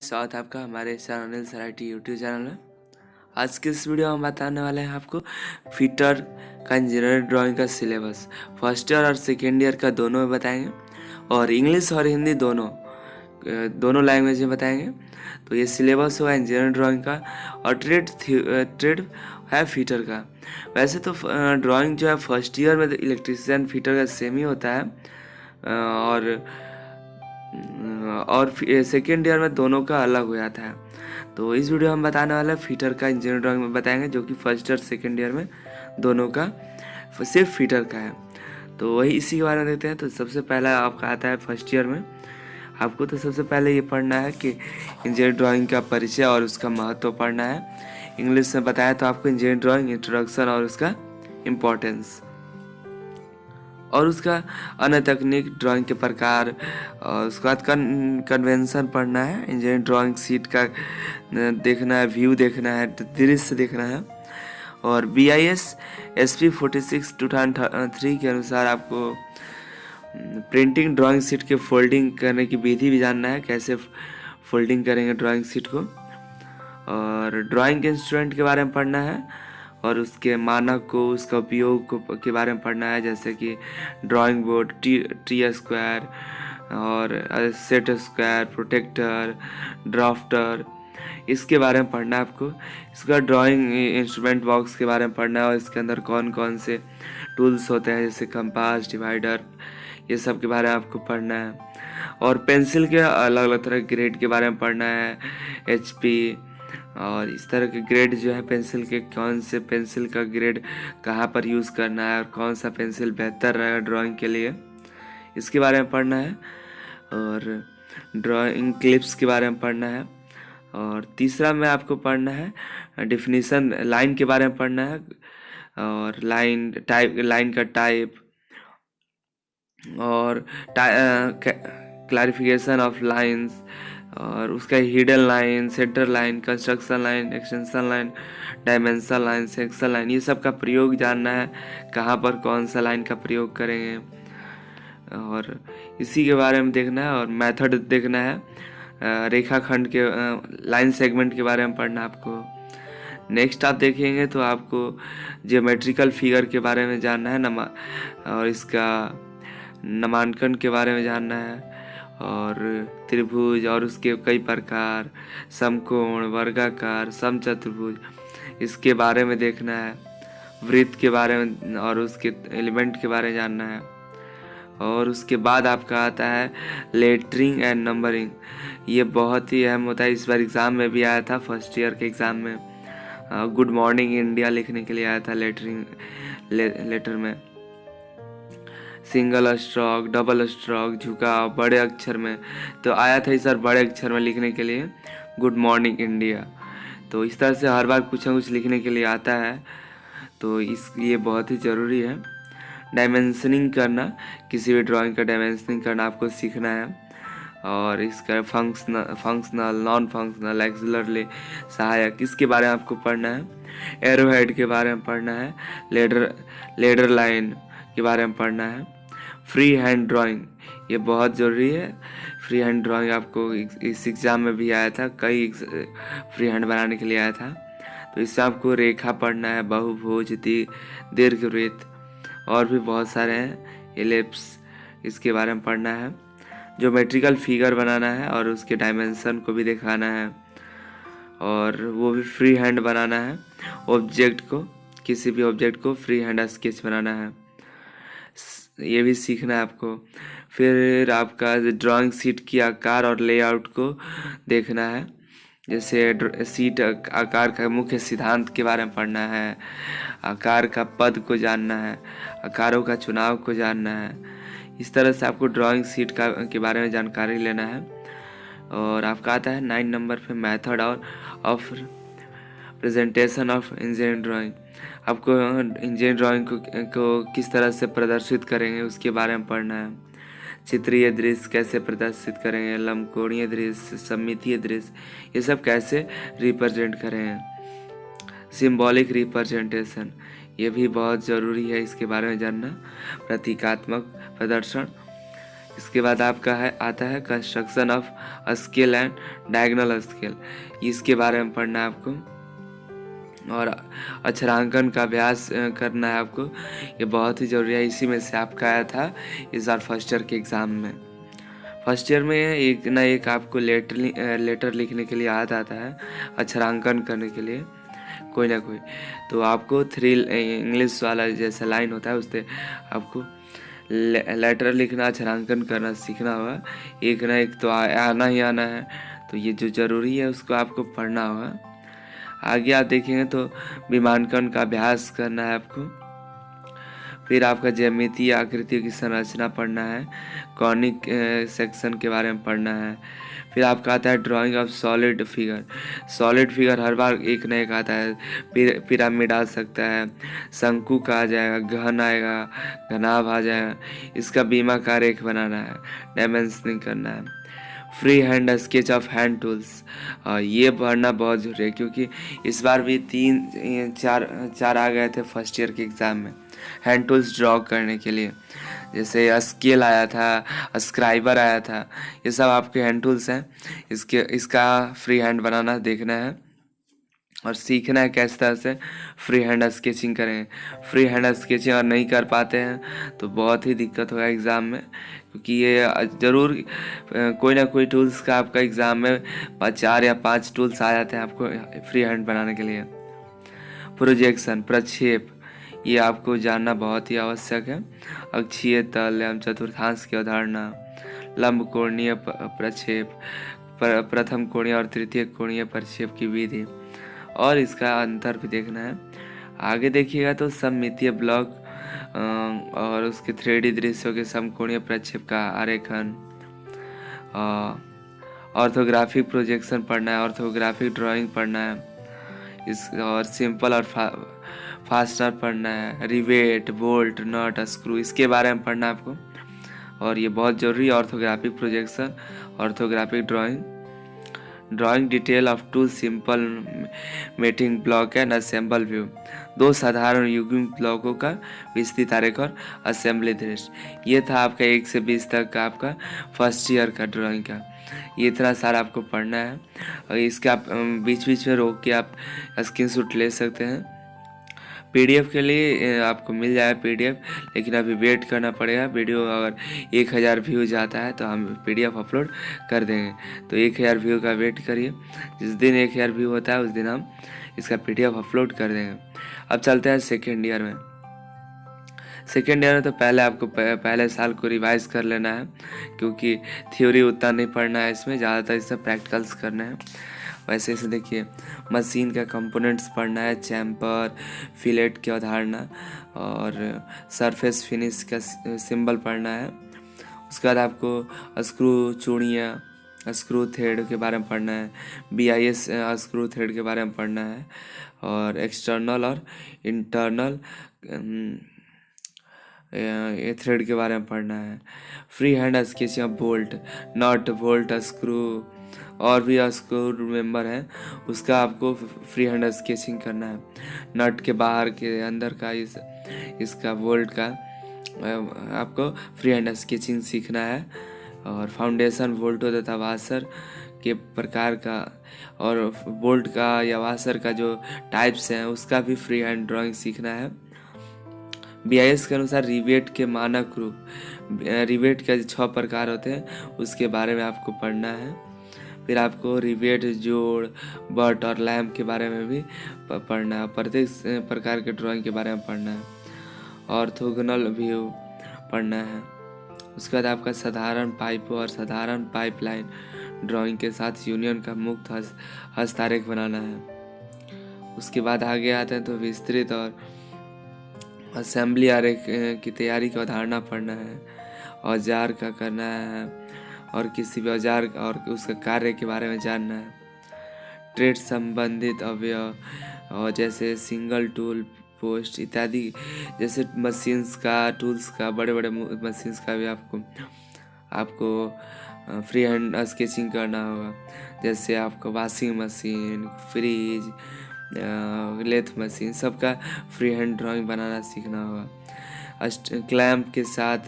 स्वागत है आपका हमारे अनिल सराठी यूट्यूब चैनल में। आज के इस वीडियो में हम बताने वाले हैं आपको फिटर का इंजीनियरिंग ड्राइंग का सिलेबस फर्स्ट ईयर और सेकेंड ईयर का दोनों में बताएंगे, और इंग्लिश और हिंदी दोनों लैंग्वेज में बताएंगे। तो ये सिलेबस हुआ इंजीनियरिंग ड्राइंग का, और ट्रेड है फिटर का। वैसे तो ड्राइंग जो है फर्स्ट ईयर में तो इलेक्ट्रीशियन फिटर का सेम ही होता है, और सेकेंड ईयर में दोनों का अलग हो जाता है। तो इस वीडियो में हम बताने वाले हैं फिटर का इंजीनियरिंग ड्राइंग में बताएंगे, जो कि फर्स्ट ईयर सेकेंड ईयर में दोनों का सिर्फ फिटर का है। तो वही इसी के बारे में देखते हैं। तो सबसे पहला आपका आता है फर्स्ट ईयर में। आपको तो सबसे पहले ये पढ़ना है कि इंजीनियरिंग ड्राइंग का परिचय और उसका महत्व पढ़ना है। इंग्लिश में बताया तो आपको इंजीनियरिंग ड्राइंग इंट्रोडक्शन और उसका इम्पोर्टेंस, और उसका अन्य तकनीक, ड्राइंग के प्रकार, और उसके बाद कन्वेंशन पढ़ना है। इंजीनियरिंग ड्राइंग सीट का देखना है, व्यू देखना है, दृश्य देखना है। और BIS SP 46 2003 के अनुसार आपको प्रिंटिंग ड्राइंग सीट के फोल्डिंग करने की विधि भी जानना है, कैसे फोल्डिंग करेंगे ड्राइंग सीट को। और ड्राइंग इंस्ट्रूमेंट के बारे में पढ़ना है, और उसके मानक को, उसका उपयोग को के बारे में पढ़ना है, जैसे कि ड्राइंग बोर्ड, टी स्क्वायर और सेट स्क्वायर, प्रोटेक्टर, ड्राफ्टर, इसके बारे में पढ़ना है आपको। इसका ड्राइंग इंस्ट्रूमेंट बॉक्स के बारे में पढ़ना है, और इसके अंदर कौन कौन से टूल्स होते हैं, जैसे कंपास, डिवाइडर, ये सब के बारे में आपको पढ़ना है। और पेंसिल के अलग अलग तरह के ग्रेड के बारे में पढ़ना है, HP, और इस तरह के ग्रेड जो है पेंसिल के, कौन से पेंसिल का ग्रेड कहाँ पर यूज़ करना है, और कौन सा पेंसिल बेहतर रहेगा ड्राइंग के लिए, इसके बारे में पढ़ना है। और ड्राइंग क्लिप्स के बारे में पढ़ना है। और तीसरा में आपको पढ़ना है डिफिनीशन, लाइन के बारे में पढ़ना है, और लाइन का टाइप, और क्लैरिफिकेशन ऑफ लाइंस, और उसका hidden line, centre line, construction line, extension line, dimension line, section line, ये सब का प्रयोग जानना है, कहाँ पर कौन सा लाइन का प्रयोग करेंगे, और इसी के बारे में देखना है। और मेथड देखना है, रेखाखंड के लाइन सेगमेंट के बारे में पढ़ना आपको। नेक्स्ट आप देखेंगे तो आपको ज्योमेट्रिकल फिगर के बारे में जानना है, और इसका नामांकन के बारे में जानना है, और त्रिभुज और उसके कई प्रकार, समकोण, वर्गाकार, समचतुर्भुज, इसके बारे में देखना है। वृत्त के बारे में और उसके एलिमेंट के बारे में जानना है। और उसके बाद आपका आता है लेटरिंग एंड नंबरिंग। ये बहुत ही अहम होता है, इस बार एग्ज़ाम में भी आया था, फर्स्ट ईयर के एग्ज़ाम में गुड मॉर्निंग इंडिया लिखने के लिए आया था लेटर में। सिंगल स्ट्रोक, डबल स्ट्रोक, झुकाव, बड़े अक्षर में तो आया था इस बार बड़े अक्षर में लिखने के लिए गुड मॉर्निंग इंडिया। तो इस तरह से हर बार कुछ ना कुछ लिखने के लिए आता है, तो ये बहुत ही ज़रूरी है। डायमेंशनिंग करना, किसी भी ड्राइंग का डायमेंशनिंग करना आपको सीखना है। और इसका फंक्शनल, नॉन फंक्शनल, एक्सिलरी, सहायक, इसके बारे में आपको पढ़ना है। एरोहेड के बारे में पढ़ना है। लेडर लाइन के बारे में पढ़ना है। फ्री हैंड ड्राइंग, ये बहुत ज़रूरी है। फ्री हैंड ड्राइंग आपको इस एग्ज़ाम में भी आया था, कई फ्री हैंड बनाने के लिए आया था। तो इससे आपको रेखा पढ़ना है, बहुभुज, दीर्घवृत्त, और भी बहुत सारे हैं, एलिप्स, इसके बारे में पढ़ना है। ज्योमेट्रिकल फिगर बनाना है, और उसके डायमेंशन को भी दिखाना है, और वो भी फ्री हैंड बनाना है। ऑब्जेक्ट को, किसी भी ऑब्जेक्ट को फ्री हैंड स्केच बनाना है, ये भी सीखना है आपको। फिर आपका ड्राइंग शीट की आकार और लेआउट को देखना है, जैसे सीट आकार का मुख्य सिद्धांत के बारे में पढ़ना है, आकार का पद को जानना है, आकारों का चुनाव को जानना है। इस तरह से आपको ड्राइंग शीट के बारे में जानकारी लेना है। और आपका आता है 9 नंबर पे method of presentation of engineering drawing. आपको इंजीनियरिंग ड्राइंग को किस तरह से प्रदर्शित करेंगे उसके बारे में पढ़ना है। चित्रीय दृश्य कैसे प्रदर्शित करेंगे, लंबकोणीय दृश्य, सममितीय दृश्य, ये सब कैसे रिप्रेजेंट करेंगे। सिंबॉलिक रिप्रेजेंटेशन, ये भी बहुत ज़रूरी है, इसके बारे में जानना। प्रतीकात्मक प्रदर्शन, इसके बाद आपका है आता है construction of scale and diagonal scale, इसके बारे में पढ़ना है आपको। और अक्षरांकन का अभ्यास करना है आपको, ये बहुत ही ज़रूरी है। इसी में से आपका आया था इस बार फर्स्ट ईयर के एग्ज़ाम में। फर्स्ट ईयर में एक ना एक आपको लेटर लिखने के लिए याद आता है, अक्षरांकन करने के लिए कोई ना कोई। तो आपको 3 इंग्लिश वाला जैसा लाइन होता है उससे आपको लेटर लिखना, अक्षरांकन करना सीखना होगा। एक ना एक तो आना ही आना है, तो ये जो ज़रूरी है उसको आपको पढ़ना होगा। आगे आप देखेंगे तो विमानकन का अभ्यास करना है आपको। फिर आपका ज्यामितीय आकृतियों की संरचना पढ़ना है, कॉनिक सेक्शन के बारे में पढ़ना है। फिर आपका आता है drawing of solid figure. Solid figure हर बार एक न एक आता है, पिरामिड आ सकता है, शंकु का आ जाएगा, घन आएगा, घनाभ आ जाएगा। इसका बीमाकार रेख बनाना है, डायमेंशनिंग करना है। Free hand sketch of hand tools, ये पढ़ना बहुत ज़रूरी है क्योंकि इस बार भी 3 4 आ गए थे फर्स्ट ईयर के एग्ज़ाम में हैंड टूल्स ड्रॉ करने के लिए। जैसे स्केल आया था, स्क्राइबर आया था, ये सब आपके हैंड टूल्स हैं। इसका फ्री हैंड बनाना देखना है और सीखना है किस तरह से फ्री हैंड स्केचिंग करें। फ्री हैंड स्केचिंग अगर नहीं कर पाते हैं तो बहुत ही दिक्कत होगा एग्ज़ाम में, क्योंकि ये ज़रूर कोई ना कोई टूल्स का आपका एग्ज़ाम में 4 या 5 टूल्स आ जाते हैं आपको फ्री हैंड बनाने के लिए। प्रोजेक्शन, प्रक्षेप, ये आपको जानना बहुत ही आवश्यक है। अक्षीय तल एवं चतुर्थांश की अवधारणा, लंब कोणीय प्रक्षेप, प्रथम कोणीय और तृतीय कोणीय प्रक्षेप की विधि और इसका अंतर भी देखना है। आगे देखिएगा तो सममितीय ब्लॉक और उसके 3D दृश्यों के समकोणीय प्रक्षेप का आरेखन, ऑर्थोग्राफिक प्रोजेक्शन पढ़ना है, ऑर्थोग्राफिक ड्राइंग पढ़ना है, इस और सिंपल और फास्टर पढ़ना है, रिवेट, बोल्ट, नट, स्क्रू, इसके बारे में पढ़ना है आपको। और ये बहुत ज़रूरी है, orthographic projection, orthographic drawing detail of 2 simple mating block and assemble view, 2 साधारण युग्मित ब्लॉकों का विस्तृत आरेख और असेंबली दृश्य। ये था आपका 1 से 20 तक का आपका फर्स्ट ईयर का ड्राइंग का। ये इतना सारा आपको पढ़ना है और इसका आप बीच बीच में रोक के आप स्क्रीनशॉट ले सकते हैं। पीडीएफ के लिए आपको मिल जाएगा पीडीएफ, लेकिन अभी वेट करना पड़ेगा। वीडियो अगर 1000 व्यू जाता है तो हम पीडीएफ अपलोड कर देंगे, तो 1000 व्यू का वेट करिए। जिस दिन 1000 व्यू होता है उस दिन हम इसका पीडीएफ अपलोड कर देंगे। अब चलते हैं सेकेंड ईयर में। सेकेंड ईयर में तो पहले आपको पहले साल को रिवाइज कर लेना है, क्योंकि थ्योरी उतना नहीं पढ़ना है इसमें, ज़्यादातर इससे प्रैक्टिकल्स करना है। वैसे से देखिए मशीन का कंपोनेंट्स पढ़ना है, चैम्पर, फिलेट की अवधारणा और सरफेस फिनिश का सिंबल पढ़ना है। उसके बाद आपको स्क्रू चूड़ियाँ, स्क्रू थ्रेड के बारे में पढ़ना है, BIS स्क्रू थ्रेड के बारे में पढ़ना है और एक्सटर्नल और इंटरनल ये थ्रेड के बारे में पढ़ना है। Free hand sketching of bolt, nut, bolt, screw और भी स्क्रू मेंबर है, उसका आपको फ्री हैंड स्केचिंग करना है। नट के बाहर के अंदर का इसका बोल्ट का आपको फ्री हैंड स्केचिंग सीखना है। और फाउंडेशन, बोल्टो तथा वाशर के प्रकार का और बोल्ट का या वाशर का जो टाइप्स हैं उसका भी फ्री हैंड ड्राइंग सीखना है। BIS के अनुसार रिवेट के मानक रूप, रिवेट के 6 प्रकार होते हैं, उसके बारे में आपको पढ़ना है। फिर आपको रिवेट, जोड़, बट और लैम्प के बारे में भी पढ़ना है। प्रत्येक प्रकार के ड्राइंग के बारे में पढ़ना है। ऑर्थोगोनल व्यू पढ़ना है। उसके बाद आपका साधारण पाइप और साधारण पाइपलाइन ड्राइंग के साथ यूनियन का मुक्त हस्तारेख बनाना है। उसके बाद आगे आते हैं तो विस्तृत और असेंबली आरेख की तैयारी की अवधारणा पढ़ना है। औजार का करना है और किसी भी औजार और उसके कार्य के बारे में जानना है। ट्रेड संबंधित अवयव और जैसे सिंगल टूल, पोस्ट इत्यादि, जैसे मशीन्स का, टूल्स का, बड़े बड़े मशीन्स का भी आपको फ्री हैंड स्केचिंग करना होगा। जैसे आपको washing machine, fridge, lathe machine, सबका फ्री हैंड ड्राइंग बनाना सीखना होगा। क्लैंप के साथ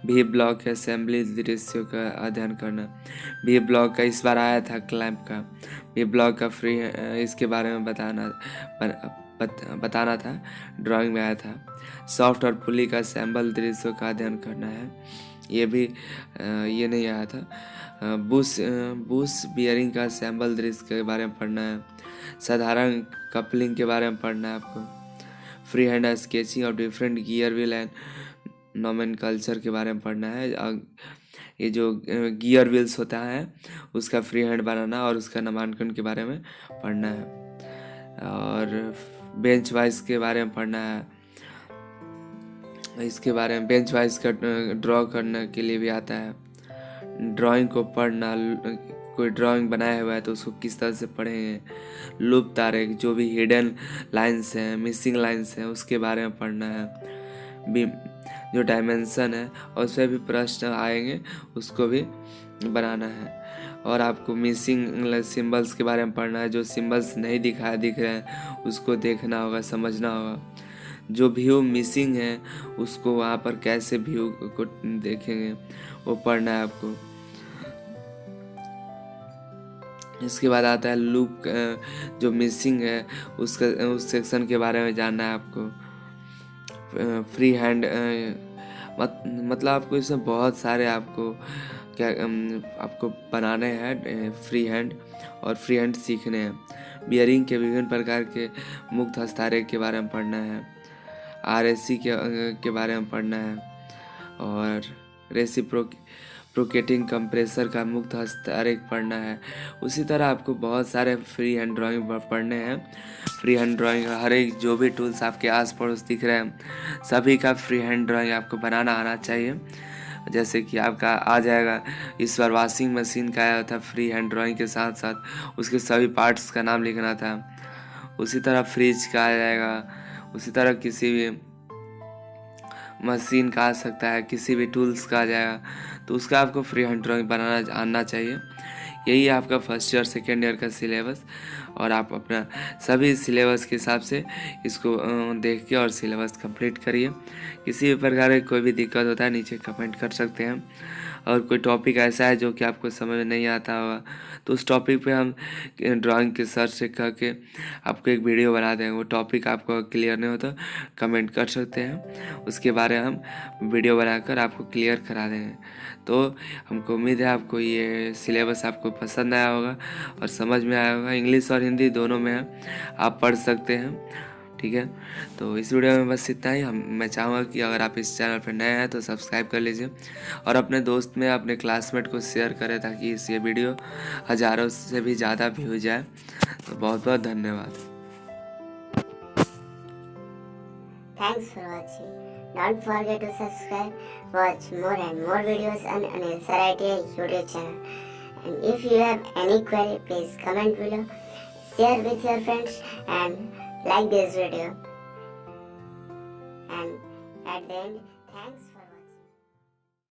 भी ब्लॉक असेंबली दृश्यों का अध्ययन करना। भी ब्लॉक का इस बार आया था, क्लैंप का भी ब्लॉक का फ्री इसके बारे में बताना था, ड्राइंग में आया था। सॉफ्ट और पुली का असेंबल दृश्यों का अध्ययन करना है, ये भी ये नहीं आया था। बुश बियरिंग का असेंबल दृश्य के बारे में पढ़ना है। साधारण कपलिंग के बारे में पढ़ना है आपको। फ्री हैंड स्केचिंग और different gear wheel and nomenclature के बारे में पढ़ना है। ये जो गियर व्हील्स होता है उसका फ्री हैंड बनाना और उसका नामांकन के बारे में पढ़ना है। और बेंच वाइज के बारे में पढ़ना है, इसके बारे में बेंच वाइज का ड्रॉ करने के लिए भी आता है। ड्राइंग को पढ़ना, कोई ड्राइंग बनाया हुआ है तो उसको किस तरह से पढ़ेंगे। लूप तारे, जो भी हिडन लाइंस हैं, मिसिंग लाइंस हैं, उसके बारे में पढ़ना है। भी जो डायमेंशन है और उसमें भी प्रश्न आएंगे, उसको भी बनाना है। और आपको मिसिंग सिंबल्स के बारे में पढ़ना है। जो सिंबल्स नहीं दिख रहे हैं उसको देखना होगा, समझना होगा। जो व्यू मिसिंग है उसको वहाँ पर कैसे व्यू को देखेंगे वो पढ़ना है आपको। इसके बाद आता है लूप, जो मिसिंग है उसका उस सेक्शन के बारे में जानना है आपको। फ्री हैंड मतलब आपको इसमें बहुत सारे आपको आपको बनाने हैं फ्री हैंड, और फ्री हैंड सीखने हैं। बियरिंग के विभिन्न प्रकार के मुक्त हस्ताक्षर के बारे में पढ़ना है। RAC के बारे में पढ़ना है। और रेसिप्रोकेटिंग कंप्रेसर का मुक्त हस्ताक्षर पढ़ना है। उसी तरह आपको बहुत सारे फ्री हैंड ड्राइंग पढ़ने हैं। फ्री हैंड ड्राइंग हर एक जो भी टूल्स आपके आस पड़ोस दिख रहे हैं सभी का फ्री हैंड ड्राइंग आपको बनाना आना चाहिए। जैसे कि आपका आ जाएगा, इस बार वॉशिंग मशीन का आया था फ्री हैंड ड्राइंग के साथ साथ उसके सभी पार्ट्स का नाम लिखना था। उसी तरह फ्रिज का आ जाएगा, उसी तरह किसी भी मशीन का आ सकता है, किसी भी टूल्स का आ जाएगा, तो उसका आपको फ्री हैंड ड्राइंग बनाना आना चाहिए। यही है आपका फर्स्ट ईयर सेकेंड ईयर का सिलेबस। और आप अपना सभी सिलेबस के हिसाब से इसको देख के और सिलेबस कंप्लीट करिए। किसी भी प्रकार की कोई भी दिक्कत होता है नीचे कमेंट कर सकते हैं। और कोई टॉपिक ऐसा है जो कि आपको समझ में नहीं आता होगा तो उस टॉपिक पे हम ड्राइंग के सर से कह के आपको एक वीडियो बना देंगे। वो टॉपिक आपको क्लियर नहीं हो तो कमेंट कर सकते हैं, उसके बारे में हम वीडियो बनाकर आपको क्लियर करा देंगे। तो हमको उम्मीद है आपको ये सिलेबस आपको पसंद आया होगा और समझ में आया होगा। इंग्लिश और हिंदी दोनों में है, आप पढ़ सकते हैं। ठीक है, तो इस वीडियो में बस इतना ही। मैं चाहूँगा कि अगर आप इस चैनल पर नए हैं तो सब्सक्राइब कर लीजिए और अपने दोस्त में, अपने क्लासमेट को शेयर करें ताकि ये वीडियो हज़ारों से भी ज़्यादा व्यू जाए। तो बहुत बहुत धन्यवाद। Thanks for watching. Don't forget to subscribe, watch more and more videos on Anil Saratia YouTube channel. And if you have any query, please comment below, share with your friends and like this video. And at the end, thanks